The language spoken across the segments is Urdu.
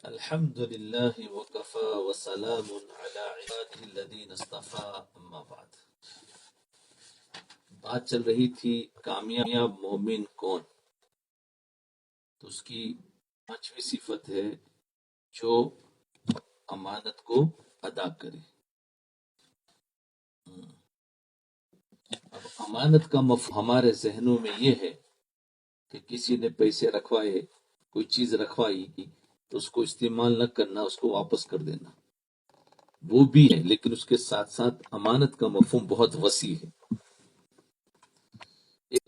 الحمد لله وكفى وسلام على عباده الذين اصطفى اما بعد۔ بات چل رہی تھی کامیاب مومن کون، تو اس کی پانچویں صفت ہے جو امانت کو ادا کرے۔ اب امانت کا مفہوم ہمارے ذہنوں میں یہ ہے کہ کسی نے پیسے رکھوائے، کوئی چیز رکھوائی تو اس کو استعمال نہ کرنا، اس کو واپس کر دینا، وہ بھی ہے، لیکن اس کے ساتھ ساتھ امانت کا مفہوم بہت وسیع ہے۔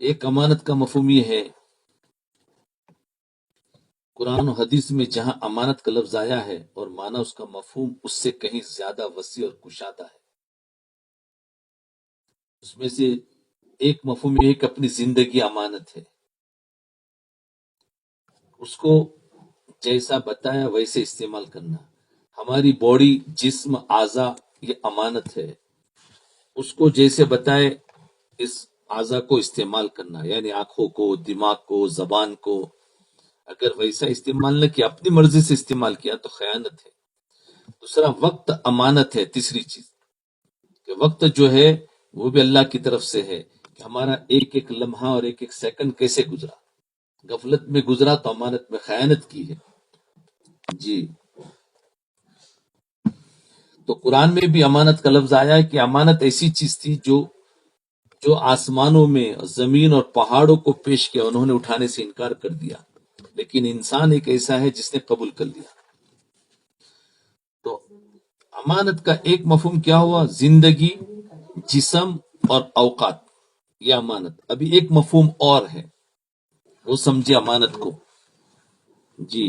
ایک امانت کا مفہوم یہ ہے، قرآن و حدیث میں جہاں امانت کا لفظ آیا ہے اور معنی اس کا مفہوم اس سے کہیں زیادہ وسیع اور کشادہ ہے۔ اس میں سے ایک مفہوم یہ ہے کہ اپنی زندگی امانت ہے، اس کو جیسا بتایا ویسے استعمال کرنا۔ ہماری باڈی، جسم، اعضاء یہ امانت ہے، اس کو جیسے بتائے اس اعضاء کو استعمال کرنا، یعنی آنکھوں کو، دماغ کو، زبان کو۔ اگر ویسا استعمال نہ کیا، اپنی مرضی سے استعمال کیا تو خیانت ہے۔ دوسرا، وقت امانت ہے۔ تیسری چیز کہ وقت جو ہے وہ بھی اللہ کی طرف سے ہے، کہ ہمارا ایک ایک لمحہ اور ایک ایک سیکنڈ کیسے گزرا، غفلت میں گزرا تو امانت میں خیانت کی ہے۔ جی، تو قرآن میں بھی امانت کا لفظ آیا ہے کہ امانت ایسی چیز تھی جو آسمانوں میں، زمین اور پہاڑوں کو پیش کیا، انہوں نے اٹھانے سے انکار کر دیا، لیکن انسان ایک ایسا ہے جس نے قبول کر لیا۔ تو امانت کا ایک مفہوم کیا ہوا؟ زندگی، جسم اور اوقات، یہ امانت۔ ابھی ایک مفہوم اور ہے، وہ سمجھے امانت کو۔ جی،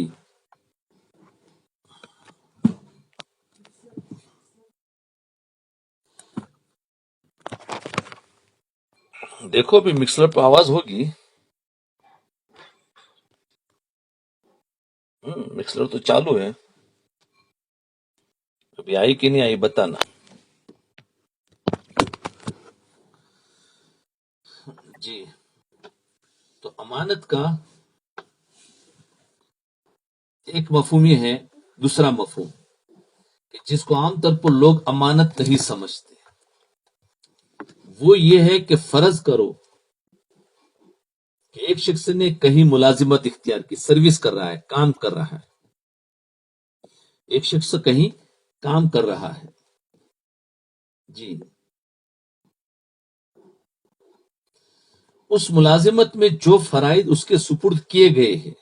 دیکھو بھی مکسر پہ آواز ہوگی، مکسر تو چالو ہے، ابھی آئی کہ نہیں آئی بتانا۔ جی، تو امانت کا ایک مفہوم یہ ہے۔ دوسرا مفہوم کہ جس کو عام طور پر لوگ امانت نہیں سمجھتے، وہ یہ ہے کہ فرض کرو کہ ایک شخص نے کہیں ملازمت اختیار کی، سروس کر رہا ہے، کام کر رہا ہے۔ ایک شخص کہیں کام کر رہا ہے، جی، اس ملازمت میں جو فرائض اس کے سپرد کیے گئے ہیں،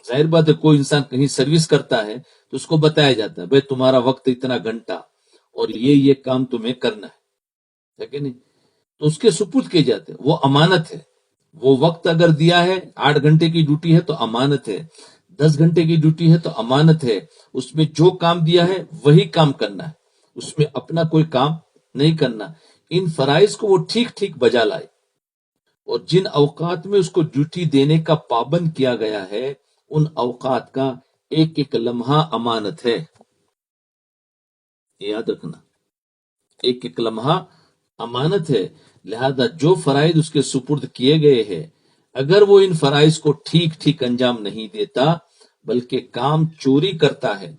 ظاہر بات ہے کوئی انسان کہیں سروس کرتا ہے تو اس کو بتایا جاتا ہے بھائی تمہارا وقت اتنا گھنٹہ اور یہ کام تمہیں کرنا ہے کہ نہیں؟ تو اس کے سپرد کیے جاتے ہیں، وہ امانت ہے۔ وہ وقت اگر دیا ہے، 8 گھنٹے کی ڈیوٹی ہے تو امانت ہے، 10 گھنٹے کی ڈیوٹی ہے تو امانت ہے۔ اس میں جو کام دیا ہے وہی کام کرنا ہے، اس میں اپنا کوئی کام نہیں کرنا۔ ان فرائض کو وہ ٹھیک ٹھیک بجا لائے، اور جن اوقات میں اس کو ڈیوٹی دینے کا پابند کیا گیا ہے، ان اوقات کا ایک ایک لمحہ امانت ہے، یاد رکھنا، ایک ایک لمحہ امانت ہے۔ لہذا جو فرائض اس کے سپرد کیے گئے ہیں، اگر وہ ان فرائض کو ٹھیک ٹھیک انجام نہیں دیتا بلکہ کام چوری کرتا ہے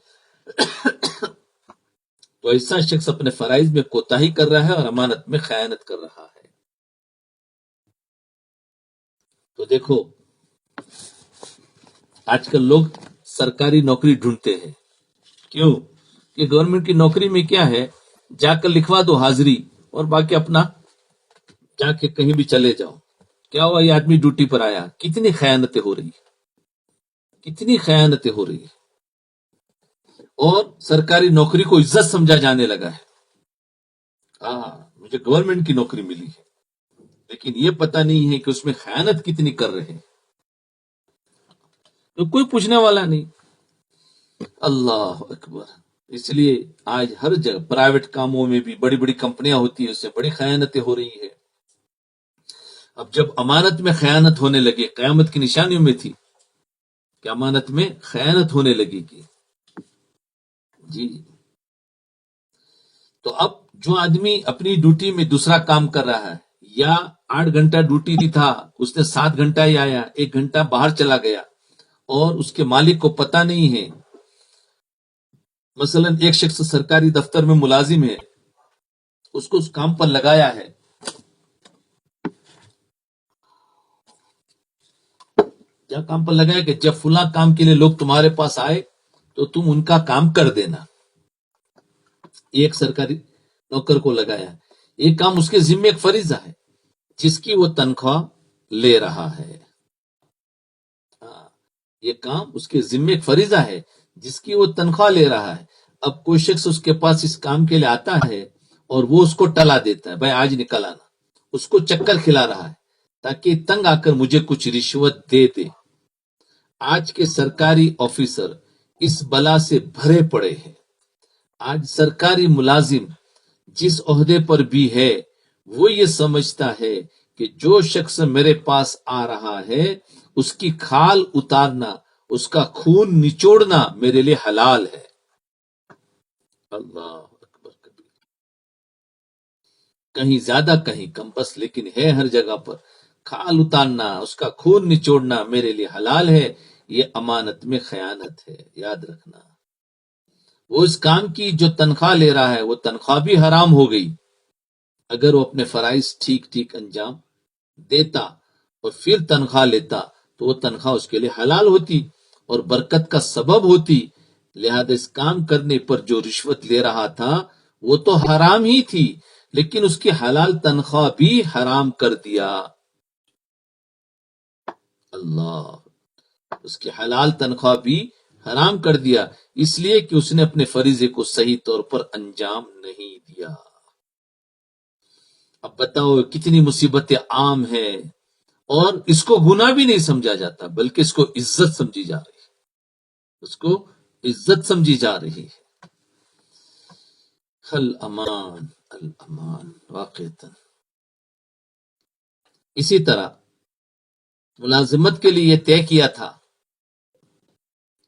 تو ایسا شخص اپنے فرائض میں کوتاہی کر رہا ہے اور امانت میں خیانت کر رہا ہے۔ تو دیکھو، آج کل لوگ سرکاری نوکری ڈھونڈتے ہیں، کیوں کہ گورنمنٹ کی نوکری میں کیا ہے، جا کر لکھوا دو حاضری اور باقی اپنا جا کے کہیں بھی چلے جاؤ۔ کیا ہوا، یہ آدمی ڈیوٹی پر آیا، کتنی خیانتیں ہو رہی، کتنی خیانتیں ہو رہی، اور سرکاری نوکری کو عزت سمجھا جانے لگا ہے۔ مجھے گورنمنٹ کی نوکری ملی ہے، لیکن یہ پتہ نہیں ہے کہ اس میں خیانت کتنی کر رہے ہیں، تو کوئی پوچھنے والا نہیں۔ اللہ اکبر۔ اس لیے آج ہر جگہ پرائیویٹ کاموں میں بھی بڑی بڑی کمپنیاں ہوتی ہیں، اس سے بڑی خیانتیں ہو رہی ہے۔ اب جب امانت میں خیانت ہونے لگے، قیامت کی نشانیوں میں تھی کہ امانت میں خیانت ہونے لگے گی۔ جی، تو اب جو آدمی اپنی ڈیوٹی میں دوسرا کام کر رہا ہے، یا 8 گھنٹہ ڈیوٹی تھا، اس نے 7 گھنٹہ ہی آیا، 1 گھنٹہ باہر چلا گیا، اور اس کے مالک کو پتہ نہیں ہے، مثلا ایک شخص سرکاری دفتر میں ملازم ہے، اس کو اس کام پر لگایا ہے، کیا کام پر لگایا کہ جب فلاں کام کے لیے لوگ تمہارے پاس آئے تو تم ان کا کام کر دینا. ایک سرکاری نوکر کو لگایا، یہ کام اس کے ذمے ایک فریضہ ہے جس کی وہ تنخواہ لے رہا ہے. یہ کام اس کے ذمے ایک فریضہ ہے جس کی وہ تنخواہ لے رہا ہے. اب کوئی شخص اس کے پاس اس کام کے لیے آتا ہے اور وہ اس کو ٹلا دیتا ہے، بھائی آج نکل آنا، اس کو چکر کھلا رہا ہے تاکہ تنگ آ کر مجھے کچھ رشوت دے دے. آج کے سرکاری آفیسر اس بلا سے بھرے پڑے ہیں. آج سرکاری ملازم جس عہدے پر بھی ہے وہ یہ سمجھتا ہے کہ جو شخص میرے پاس آ رہا ہے اس کی کھال اتارنا، اس کا خون نچوڑنا میرے لیے حلال ہے. اللہ اکبر کبیر. کہیں زیادہ کہیں کم، بس لیکن ہے ہر جگہ پر کھال اتارنا، اس کا خون نچوڑنا میرے لیے حلال ہے. یہ امانت میں خیانت ہے، یاد رکھنا. وہ اس کام کی جو تنخواہ لے رہا ہے وہ تنخواہ بھی حرام ہو گئی. اگر وہ اپنے فرائض ٹھیک ٹھیک انجام دیتا اور پھر تنخواہ لیتا تو وہ تنخواہ اس کے لیے حلال ہوتی اور برکت کا سبب ہوتی. لہذا اس کام کرنے پر جو رشوت لے رہا تھا وہ تو حرام ہی تھی، لیکن اس کی حلال تنخواہ بھی حرام کر دیا. اللہ، اس کی حلال تنخواہ بھی حرام کر دیا، اس لیے کہ اس نے اپنے فریضے کو صحیح طور پر انجام نہیں دیا. اب بتاؤ کتنی مصیبتیں عام ہیں، اور اس کو گناہ بھی نہیں سمجھا جاتا بلکہ اس کو عزت سمجھی جا رہی ہے، اس کو عزت سمجھی جا رہی ہے. الامان الامان واقعتا. اسی طرح ملازمت کے لیے یہ طے کیا تھا،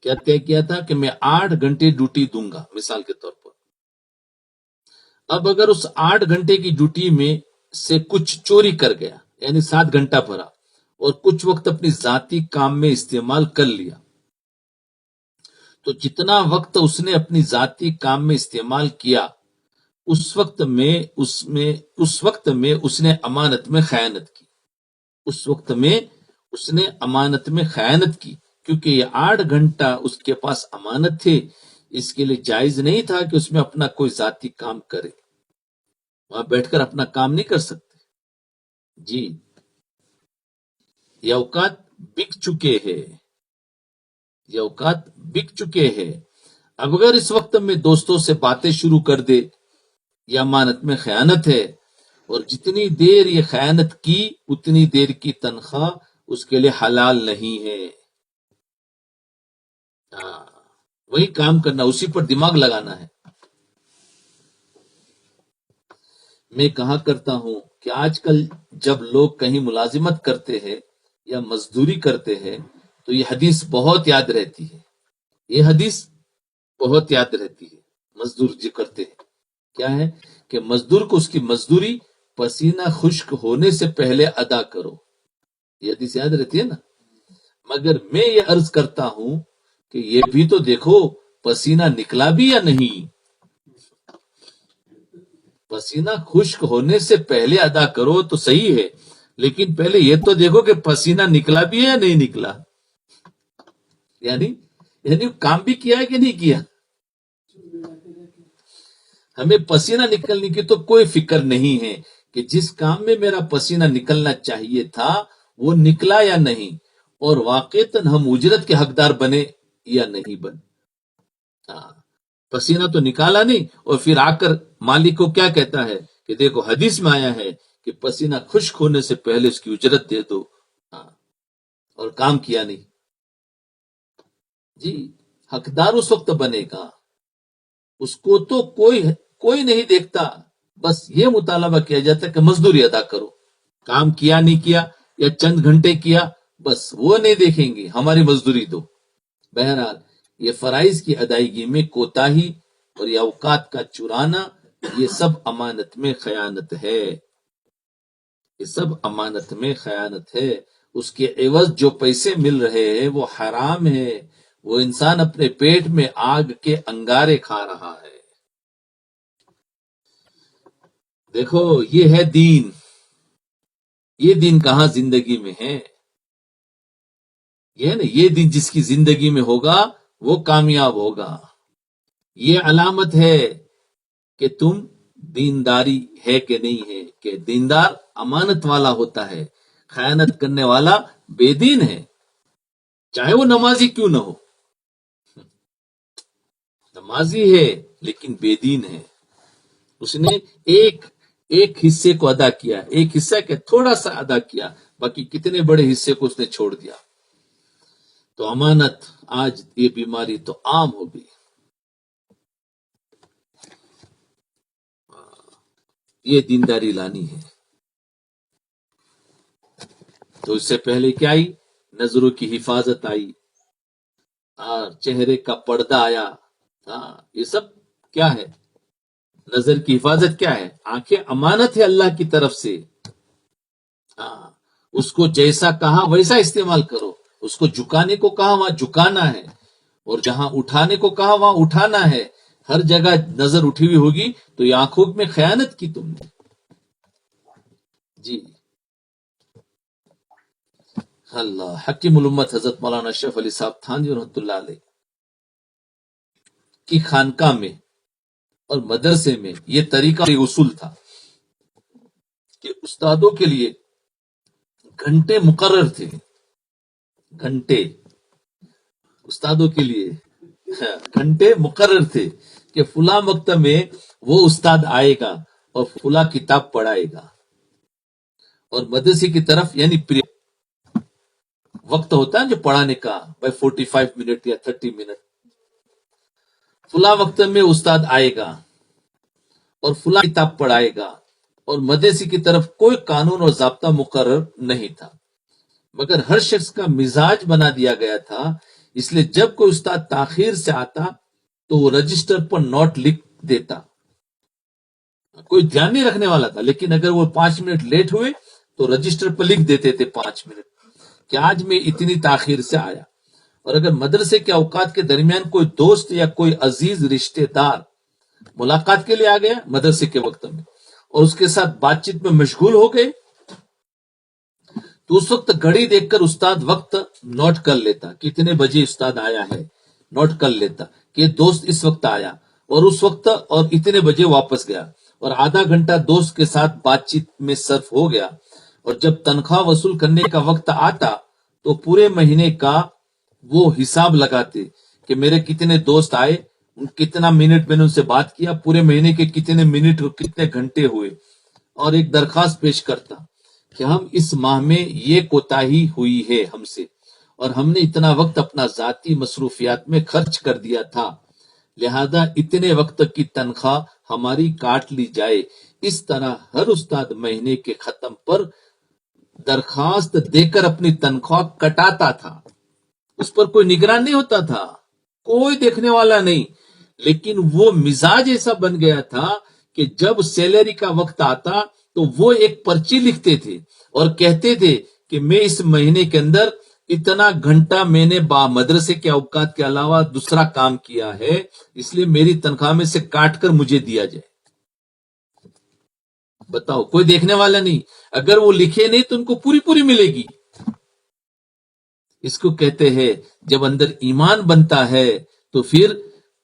کیا طے کیا تھا کہ میں 8 گھنٹے ڈیوٹی دوں گا مثال کے طور پر. اب اگر اس 8 گھنٹے کی ڈیوٹی میں سے کچھ چوری کر گیا، یعنی 7 گھنٹہ بھرا اور کچھ وقت اپنی ذاتی کام میں استعمال کر لیا، تو جتنا وقت اس نے اپنی ذاتی کام میں استعمال کیا اس وقت میں اس نے امانت میں خیانت کی. اس وقت میں اس نے امانت میں خیانت کی، کیونکہ یہ 8 گھنٹہ اس کے پاس امانت تھے، اس کے لیے جائز نہیں تھا کہ اس میں اپنا کوئی ذاتی کام کرے. وہاں بیٹھ کر اپنا کام نہیں کر سکتے. جی، یہ اوقات بک چکے ہیں، یہ اوقات بک چکے ہیں. اب اگر اس وقت میں دوستوں سے باتیں شروع کر دے، یہ امانت میں خیانت ہے، اور جتنی دیر یہ خیانت کی اتنی دیر کی تنخواہ اس کے لیے حلال نہیں ہے. وہی کام کرنا، اسی پر دماغ لگانا ہے. میں کہا کرتا ہوں کہ آج کل جب لوگ کہیں ملازمت کرتے ہیں یا مزدوری کرتے ہیں تو یہ حدیث بہت یاد رہتی ہے. یہ حدیث بہت یاد رہتی ہے. مزدور جو کرتے ہیں کیا ہے کہ مزدور کو اس کی مزدوری پسینہ خشک ہونے سے پہلے ادا کرو. یہ حدیث یاد رہتی ہے نا. مگر میں یہ عرض کرتا ہوں کہ یہ بھی تو دیکھو پسینہ نکلا بھی یا نہیں. پسینہ خشک ہونے سے پہلے ادا کرو تو صحیح ہے، لیکن پہلے یہ تو دیکھو کہ پسینہ نکلا بھی ہے یا نہیں نکلا. یعنی کام بھی کیا ہے کہ نہیں کیا. ہمیں پسینہ نکلنے کی تو کوئی فکر نہیں ہے کہ جس کام میں میرا پسینہ نکلنا چاہیے تھا وہ نکلا یا نہیں، اور واقعتاً ہم اجرت کے حقدار بنے یا نہیں بنے. پسینہ تو نکالا نہیں اور پھر آ کر مالک کو کیا کہتا ہے کہ دیکھو حدیث میں آیا ہے کہ پسینہ خشک ہونے سے پہلے اس کی اجرت دے دو، اور کام کیا نہیں. جی، حقدار اس وقت بنے گا، اس کو تو کوئی نہیں دیکھتا، بس یہ مطالبہ کیا جاتا ہے کہ مزدوری ادا کرو. کام کیا نہیں کیا یا چند گھنٹے کیا بس وہ نہیں دیکھیں گے، ہماری مزدوری دو. بہرحال یہ فرائض کی ادائیگی میں کوتاہی اور یہ اوقات کا چرانا، یہ سب امانت میں خیانت ہے. یہ سب امانت میں خیانت ہے. اس کے عوض جو پیسے مل رہے ہیں وہ حرام ہے، وہ انسان اپنے پیٹ میں آگ کے انگارے کھا رہا ہے. دیکھو یہ ہے دین. یہ دین کہاں زندگی میں ہے؟ یہ نا یہ دین جس کی زندگی میں ہوگا وہ کامیاب ہوگا. یہ علامت ہے کہ تم دینداری ہے کہ نہیں ہے. کہ دیندار امانت والا ہوتا ہے، خیانت کرنے والا بے دین ہے، چاہے وہ نمازی کیوں نہ ہو. نمازی ہے لیکن بے دین ہے. اس نے ایک حصے کو ادا کیا، ایک حصہ کہ تھوڑا سا ادا کیا، باقی کتنے بڑے حصے کو اس نے چھوڑ دیا. تو امانت آج یہ بیماری تو عام ہو گئی. یہ دینداری لانی ہے. تو اس سے پہلے کیا آئی؟ نظروں کی حفاظت آئی، اور چہرے کا پردہ آیا. ہاں یہ سب کیا ہے؟ نظر کی حفاظت کیا ہے؟ آنکھیں امانت ہے اللہ کی طرف سے. ہاں اس کو جیسا کہا ویسا استعمال کرو. اس کو جھکانے کو کہا وہاں جھکانا ہے، اور جہاں اٹھانے کو کہا وہاں اٹھانا ہے. ہر جگہ نظر اٹھی ہوئی ہوگی تو یہ آنکھوں میں خیانت کی تم نے. جی اللہ. حکیم الامت حضرت مولانا اشرف علی صاحب تھانوی رحمۃ اللہ علیہ کی خانقاہ میں اور مدرسے میں یہ طریقہ یہ اصول تھا کہ استادوں کے لیے گھنٹے مقرر تھے. گھنٹے استادوں کے لیے گھنٹے مقرر تھے کہ فلاں وقت میں وہ استاد آئے گا اور فلاں کتاب پڑھائے گا. اور مدرسے کی طرف یعنی وقت ہوتا ہے جو پڑھانے کا، بھائی 45 منٹ یا 30 منٹ، فلاں وقت میں استاد آئے گا اور فلاں کتاب پڑھائے گا. اور مدرسے کی طرف کوئی قانون اور ضابطہ مقرر نہیں تھا، مگر ہر شخص کا مزاج بنا دیا گیا تھا. اس لیے جب کوئی استاد تاخیر سے آتا تو وہ رجسٹر پر نوٹ لکھ دیتا. کوئی دھیان نہیں رکھنے والا تھا، لیکن اگر وہ 5 منٹ لیٹ ہوئے تو رجسٹر پر لکھ دیتے تھے 5 منٹ کہ آج میں اتنی تاخیر سے آیا. اور اگر مدرسے کے اوقات کے درمیان کوئی دوست یا کوئی عزیز رشتہ دار ملاقات کے لیے آ گیا مدرسے کے وقت میں، اور اس کے ساتھ بات چیت میں مشغول ہو گئے، تو اس وقت گھڑی دیکھ کر استاد وقت نوٹ کر لیتا. کتنے بجے استاد آیا ہے نوٹ کر لیتا کہ دوست اس وقت آیا اور اس وقت اور اتنے بجے واپس گیا، اور آدھا گھنٹہ دوست کے ساتھ بات چیت میں صرف ہو گیا. اور جب تنخواہ وصول کرنے کا وقت آتا تو پورے مہینے کا وہ حساب لگاتے کہ میرے کتنے دوست آئے، کتنا منٹ میں نے ان سے بات کیا، پورے مہینے کے کتنے منٹ اور کتنے گھنٹے ہوئے. اور ایک درخواست پیش کرتا کہ ہم اس ماہ میں یہ کوتاہی ہوئی ہے ہم سے، اور ہم نے اتنا وقت اپنا ذاتی مصروفیات میں خرچ کر دیا تھا، لہذا اتنے وقت کی تنخواہ ہماری کاٹ لی جائے. اس طرح ہر استاد مہینے کے ختم پر درخواست دے کر اپنی تنخواہ کٹاتا تھا. اس پر کوئی نگران نہیں ہوتا تھا، کوئی دیکھنے والا نہیں. لیکن وہ مزاج ایسا بن گیا تھا کہ جب سیلری کا وقت آتا تو وہ ایک پرچی لکھتے تھے اور کہتے تھے کہ میں اس مہینے کے اندر اتنا گھنٹہ میں نے مدرسے کے اوقات کے علاوہ دوسرا کام کیا ہے، اس لیے میری تنخواہ میں سے کاٹ کر مجھے دیا جائے. بتاؤ، کوئی دیکھنے والا نہیں. اگر وہ لکھے نہیں تو ان کو پوری پوری ملے گی. اس کو کہتے ہیں جب اندر ایمان بنتا ہے تو پھر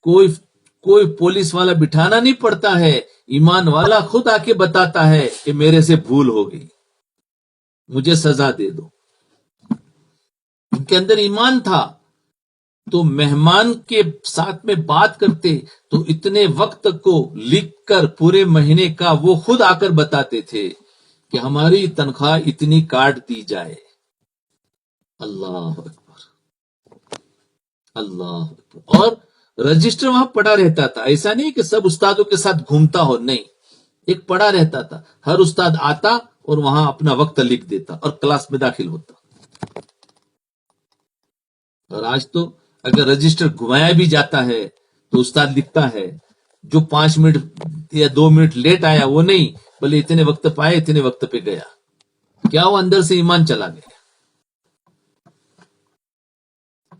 کوئی پولیس والا بٹھانا نہیں پڑتا ہے. ایمان والا خود آ کے بتاتا ہے کہ میرے سے بھول ہو گئی، مجھے سزا دے دو. ان کے اندر ایمان تھا تو مہمان کے ساتھ میں بات کرتے تو اتنے وقت کو لکھ کر پورے مہینے کا وہ خود آ کر بتاتے تھے کہ ہماری تنخواہ اتنی کاٹ دی جائے. اللہ اکبر، اللہ اکبر. اور رجسٹر وہاں پڑا رہتا تھا. ایسا نہیں کہ سب استادوں کے ساتھ گھومتا ہو، نہیں، ایک پڑا رہتا تھا. ہر استاد آتا اور وہاں اپنا وقت لکھ دیتا اور کلاس میں داخل ہوتا. اور آج تو اگر رجسٹر گھمایا بھی جاتا ہے تو استاد لکھتا ہے جو 5 منٹ یا 2 منٹ لیٹ آیا وہ نہیں، بلے اتنے وقت پہ آیا اتنے وقت پہ گیا. کیا وہ اندر سے ایمان چلا گیا.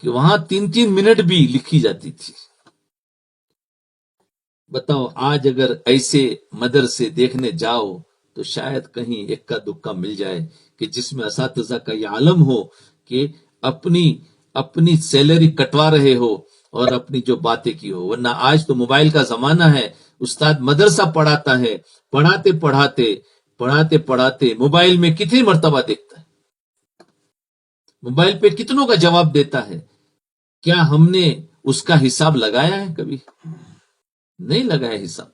کہ وہاں 3 منٹ بھی لکھی جاتی تھی. بتاؤ آج اگر ایسے مدرسے دیکھنے جاؤ تو شاید کہیں ایک کا دکا مل جائے کہ جس میں اساتذہ کا یہ عالم ہو کہ اپنی سیلری کٹوا رہے ہو اور اپنی جو باتیں کی ہو. ورنہ آج تو موبائل کا زمانہ ہے. استاد مدرسہ پڑھاتا ہے، پڑھاتے پڑھاتے موبائل میں کتنی مرتبہ دیکھتا ہے، موبائل پہ کتنوں کا جواب دیتا ہے. کیا ہم نے اس کا حساب لگایا ہے؟ کبھی نہیں لگایا حساب.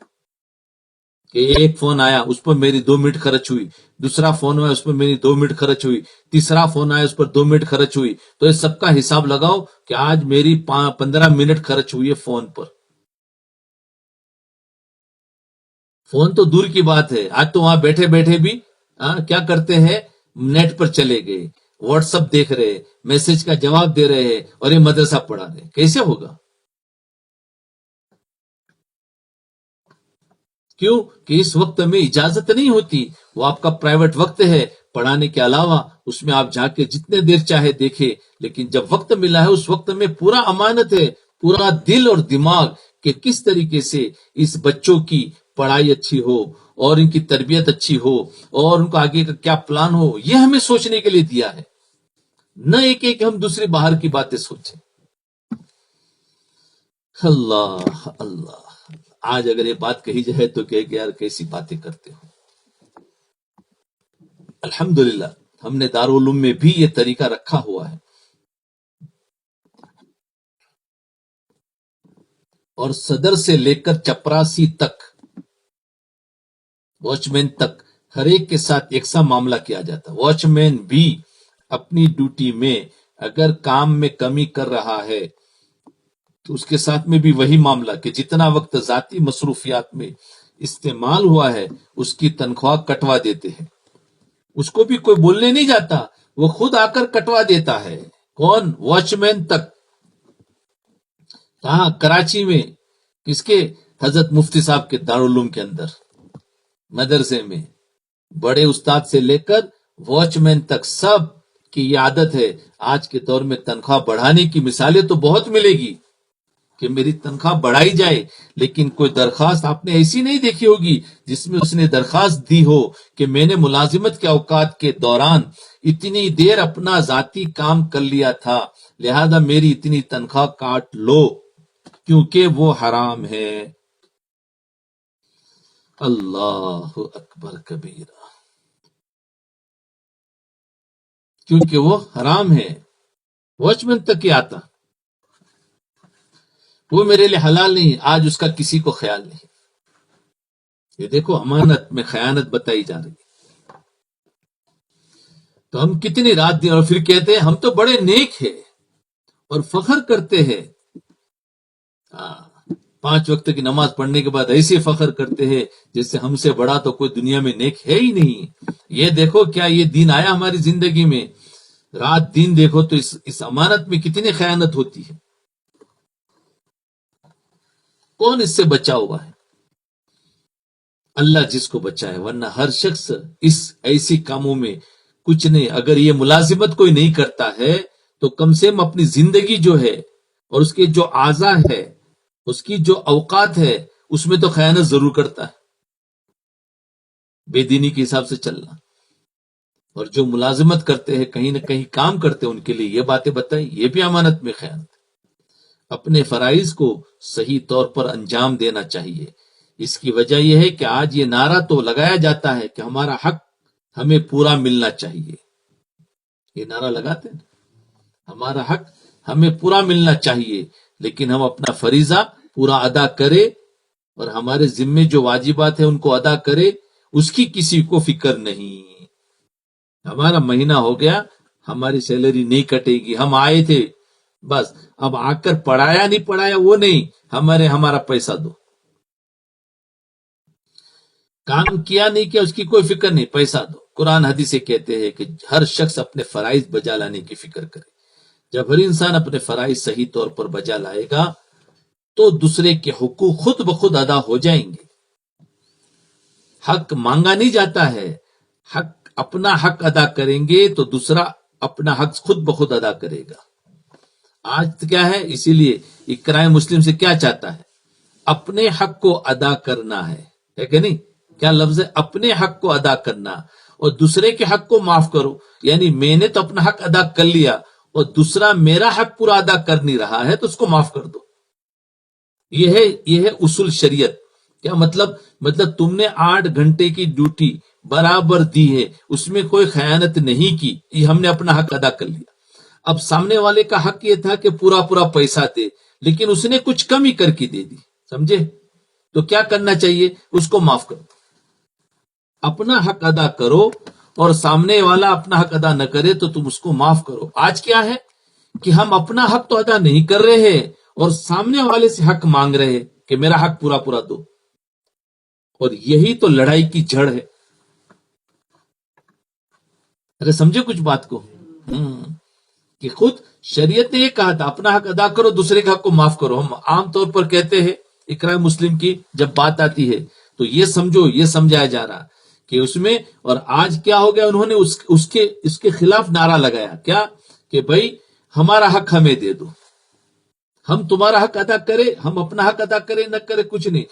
کہ ایک فون آیا اس پر میری 2 منٹ خرچ ہوئی، دوسرا فون آیا اس پر میری 2 منٹ خرچ ہوئی، تیسرا فون آیا اس پر 2 منٹ خرچ ہوئی. تو یہ سب کا حساب لگاؤ کہ آج میری 15 منٹ خرچ ہوئی ہے فون پر. فون تو دور کی بات ہے، آج تو وہاں بیٹھے بیٹھے بھی کیا کرتے ہیں، نیٹ پر چلے گئے، واٹس ایپ دیکھ رہے، میسج کا جواب دے رہے ہیں اور یہ مدرسہ پڑھا رہے. کیسے ہوگا؟ کیوں کہ اس وقت میں اجازت نہیں ہوتی. وہ آپ کا پرائیویٹ وقت ہے، پڑھانے کے علاوہ اس میں آپ جا کے جتنے دیر چاہے دیکھے. لیکن جب وقت ملا ہے اس وقت میں پورا امانت ہے، پورا دل اور دماغ کہ کس طریقے سے اس بچوں کی پڑھائی اچھی ہو اور ان کی تربیت اچھی ہو اور ان کو آگے کا کیا پلان ہو. یہ ہمیں سوچنے کے لیے دیا ہے، نہ ایک ایک ہم دوسری باہر کی باتیں سوچیں. اللہ اللہ. آج اگر یہ بات کہی جائے تو کہ یار کیسی باتیں کرتے ہو. الحمدللہ ہم نے دارالعلوم میں بھی یہ طریقہ رکھا ہوا ہے، اور صدر سے لے کر چپراسی تک، واچ مین تک، ہر ایک کے ساتھ یکساں معاملہ کیا جاتا. واچ مین بھی اپنی ڈیوٹی میں اگر کام میں کمی کر رہا ہے تو اس کے ساتھ میں بھی وہی معاملہ کہ جتنا وقت ذاتی مصروفیات میں استعمال ہوا ہے اس کی تنخواہ کٹوا دیتے ہیں. اس کو بھی کوئی بولنے نہیں جاتا، وہ خود آ کر کٹوا دیتا ہے. کون؟ واچ مین تک. کہاں؟ کراچی میں. کس کے؟ حضرت مفتی صاحب کے دارالعلوم کے اندر مدرسے میں بڑے استاد سے لے کر واچ مین تک سب کی یہ عادت ہے. آج کے دور میں تنخواہ بڑھانے کی مثالیں تو بہت ملے گی کہ میری تنخواہ بڑھائی جائے، لیکن کوئی درخواست آپ نے ایسی نہیں دیکھی ہوگی جس میں اس نے درخواست دی ہو کہ میں نے ملازمت کے اوقات کے دوران اتنی دیر اپنا ذاتی کام کر لیا تھا، لہذا میری اتنی تنخواہ کاٹ لو، کیونکہ وہ حرام ہے. اللہ اکبر کبیرہ. کیونکہ وہ حرام ہے. واچ مین تک ہی آتا، وہ میرے لیے حلال نہیں. آج اس کا کسی کو خیال نہیں. یہ دیکھو امانت میں خیانت بتائی جا رہی ہے. تو ہم کتنی رات دن اور پھر کہتے ہیں ہم تو بڑے نیک ہیں اور فخر کرتے ہیں. 5 وقت کی نماز پڑھنے کے بعد ایسے فخر کرتے ہیں جیسے ہم سے بڑا تو کوئی دنیا میں نیک ہے ہی نہیں. یہ دیکھو کیا یہ دین آیا ہماری زندگی میں. رات دن دیکھو تو اس امانت میں کتنی خیانت ہوتی ہے. کون اس سے بچا ہوا ہے؟ اللہ جس کو بچائے. ورنہ ہر شخص اس ایسی کاموں میں کچھ نہیں. اگر یہ ملازمت کوئی نہیں کرتا ہے تو کم سے کم اپنی زندگی جو ہے اور اس کے جو اعضاء ہے، اس کی جو اوقات ہے، اس میں تو خیانت ضرور کرتا ہے. بے دینی کے حساب سے چلنا. اور جو ملازمت کرتے ہیں، کہیں نہ کہیں کام کرتے ہیں، ان کے لیے یہ باتیں بتائی، یہ بھی امانت میں خیانت. اپنے فرائض کو صحیح طور پر انجام دینا چاہیے. اس کی وجہ یہ ہے کہ آج یہ نعرہ تو لگایا جاتا ہے کہ ہمارا حق ہمیں پورا ملنا چاہیے. یہ نعرہ لگاتے ہیں ہمارا حق ہمیں پورا ملنا چاہیے، لیکن ہم اپنا فریضہ پورا ادا کرے اور ہمارے ذمے جو واجبات ہیں ان کو ادا کرے. اس کی کسی کو فکر نہیں. ہمارا مہینہ ہو گیا، ہماری سیلری نہیں کٹے گی، ہم آئے تھے بس، اب آ کر پڑھایا نہیں پڑھایا وہ نہیں، ہمارا پیسہ دو. کام کیا نہیں کیا اس کی کوئی فکر نہیں، پیسہ دو. قرآن حدیث سے کہتے ہیں کہ ہر شخص اپنے فرائض بجا لانے کی فکر کرے. جب ہر انسان اپنے فرائض صحیح طور پر بجا لائے گا تو دوسرے کے حقوق خود بخود ادا ہو جائیں گے. حق مانگا نہیں جاتا ہے. اپنا حق ادا کریں گے تو دوسرا اپنا حق خود بخود ادا کرے گا. آج تو کیا ہے، اسی لیے اقرائے مسلم سے کیا چاہتا ہے؟ اپنے حق کو ادا کرنا ہے کہ نہیں؟ کیا لفظ ہے؟ اپنے حق کو ادا کرنا اور دوسرے کے حق کو معاف کرو. یعنی میں نے تو اپنا حق ادا کر لیا اور دوسرا میرا حق پورا ادا کر نہیں رہا ہے تو اس کو معاف کر دو. یہ ہے اصول شریعت. کیا مطلب تم نے 8 گھنٹے کی ڈیوٹی برابر دی ہے، اس میں کوئی خیانت نہیں کی، یہ ہم نے اپنا حق ادا کر لیا. اب سامنے والے کا حق یہ تھا کہ پورا پورا پیسہ دے، لیکن اس نے کچھ کمی کر کے دے دی، سمجھے؟ تو کیا کرنا چاہیے؟ اس کو معاف کرو. اپنا حق ادا کرو اور سامنے والا اپنا حق ادا نہ کرے تو تم اس کو معاف کرو. آج کیا ہے کہ ہم اپنا حق تو ادا نہیں کر رہے ہیں اور سامنے والے سے حق مانگ رہے ہیں کہ میرا حق پورا پورا دو. اور یہی تو لڑائی کی جڑ ہے. اگر سمجھے کچھ بات کو، کہ خود شریعت نے یہ کہا تھا اپنا حق ادا کرو، دوسرے کے حق کو معاف کرو. ہم عام طور پر کہتے ہیں اقرا مسلم کی جب بات آتی ہے تو یہ سمجھو، یہ سمجھایا جا رہا کہ اس میں، اور آج کیا ہو گیا، انہوں نے اس کے خلاف نعرہ لگایا کیا کہ بھائی ہمارا حق ہمیں دے دو، ہم تمہارا حق ادا کرے، ہم اپنا حق ادا کرے نہ کرے کچھ نہیں،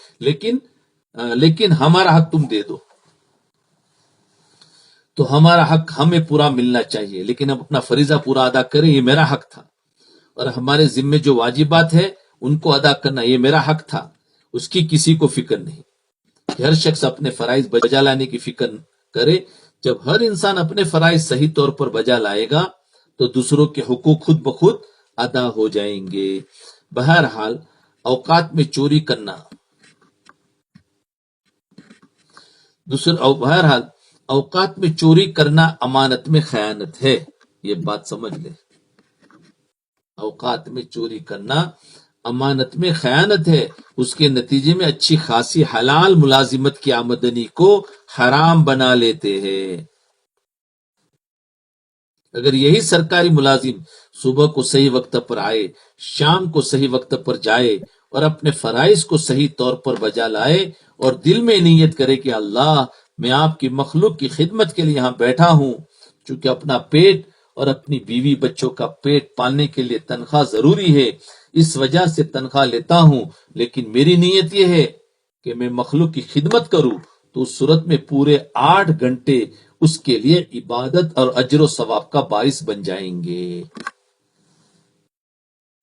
لیکن ہمارا حق تم دے دو. تو ہمارا حق ہمیں پورا ملنا چاہیے، لیکن ہم اپنا فریضہ پورا ادا کریں، یہ میرا حق تھا. اور ہمارے ذمے جو واجبات ہے ان کو ادا کرنا یہ میرا حق تھا. اس کی کسی کو فکر نہیں. ہر شخص اپنے فرائض بجا لانے کی فکر کرے. جب ہر انسان اپنے فرائض صحیح طور پر بجا لائے گا تو دوسروں کے حقوق خود بخود ادا ہو جائیں گے. بہرحال اوقات میں چوری کرنا، بہرحال اوقات میں چوری کرنا امانت میں خیانت ہے. یہ بات سمجھ لے. اوقات میں چوری کرنا امانت میں خیانت ہے. اس کے نتیجے میں اچھی خاصی حلال ملازمت کی آمدنی کو حرام بنا لیتے ہیں. اگر یہی سرکاری ملازم صبح کو صحیح وقت پر آئے، شام کو صحیح وقت پر جائے اور اپنے فرائض کو صحیح طور پر بجا لائے اور دل میں نیت کرے کہ اللہ میں آپ کی مخلوق کی خدمت کے لیے یہاں بیٹھا ہوں، چونکہ اپنا پیٹ اور اپنی بیوی بچوں کا پیٹ پالنے کے لیے تنخواہ ضروری ہے، اس وجہ سے تنخواہ لیتا ہوں، لیکن میری نیت یہ ہے کہ میں مخلوق کی خدمت کروں، تو اس صورت میں پورے 8 گھنٹے اس کے لیے عبادت اور اجر و ثواب کا باعث بن جائیں گے.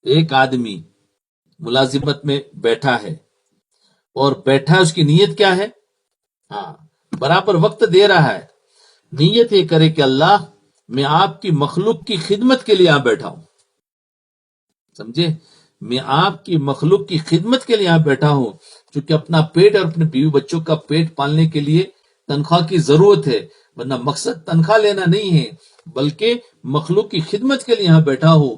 ایک آدمی ملازمت میں بیٹھا ہے اور بیٹھا ہے، اس کی نیت کیا ہے؟ برابر وقت دے رہا ہے. نیت یہ کرے کہ اللہ میں آپ کی مخلوق کی خدمت کے لیے یہاں بیٹھا ہوں، سمجھے؟ میں آپ کی مخلوق کی خدمت کے لیے یہاں بیٹھا ہوں، چونکہ اپنا پیٹ اور اپنے بیوی بچوں کا پیٹ پالنے کے لیے تنخواہ کی ضرورت ہے. ورنہ مقصد تنخواہ لینا نہیں ہے، بلکہ مخلوق کی خدمت کے لیے یہاں بیٹھا ہوں.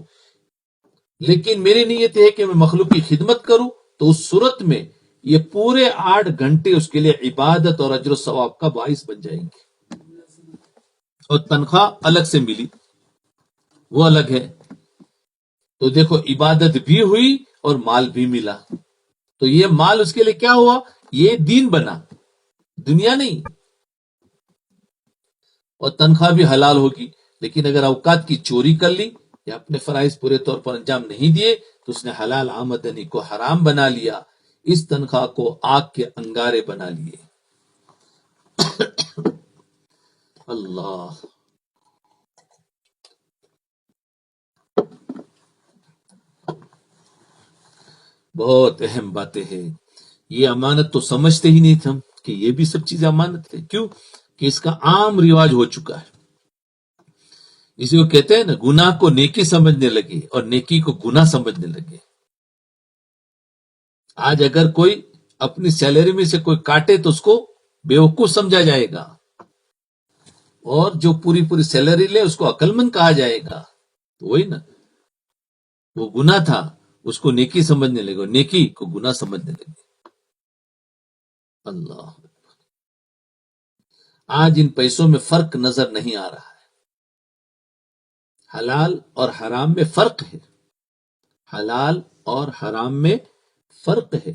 لیکن میری نیت ہے کہ میں مخلوق کی خدمت کروں، تو اس صورت میں یہ پورے 8 گھنٹے اس کے لیے عبادت اور اجر و ثواب کا باعث بن جائیں گے. اور تنخواہ الگ سے ملی، وہ الگ ہے. تو دیکھو عبادت بھی ہوئی اور مال بھی ملا. تو یہ مال اس کے لیے کیا ہوا؟ یہ دین بنا، دنیا نہیں. اور تنخواہ بھی حلال ہوگی. لیکن اگر اوقات کی چوری کر لی یا اپنے فرائض پورے طور پر انجام نہیں دیے تو اس نے حلال آمدنی کو حرام بنا لیا، اس تنخواہ کو آگ کے انگارے بنا لیے. اللہ، بہت اہم باتیں ہیں. یہ امانت تو سمجھتے ہی نہیں تھے ہم کہ یہ بھی سب چیزیں امانت ہے. کیوں کہ اس کا عام رواج ہو چکا ہے. اسی کو کہتے ہیں نا، گناہ کو نیکی سمجھنے لگے اور نیکی کو گناہ سمجھنے لگے. آج اگر کوئی اپنی سیلری میں سے کوئی کاٹے تو اس کو بیوقوف سمجھا جائے گا، اور جو پوری پوری سیلری لے اس کو عقل مند کہا جائے گا. تو وہی نا، وہ گناہ تھا اس کو نیکی سمجھنے لگے، نیکی کو گناہ سمجھنے لگے. اللہ، آج ان پیسوں میں فرق نظر نہیں آ رہا ہے. حلال اور حرام میں فرق ہے، حلال اور حرام میں فرق ہے.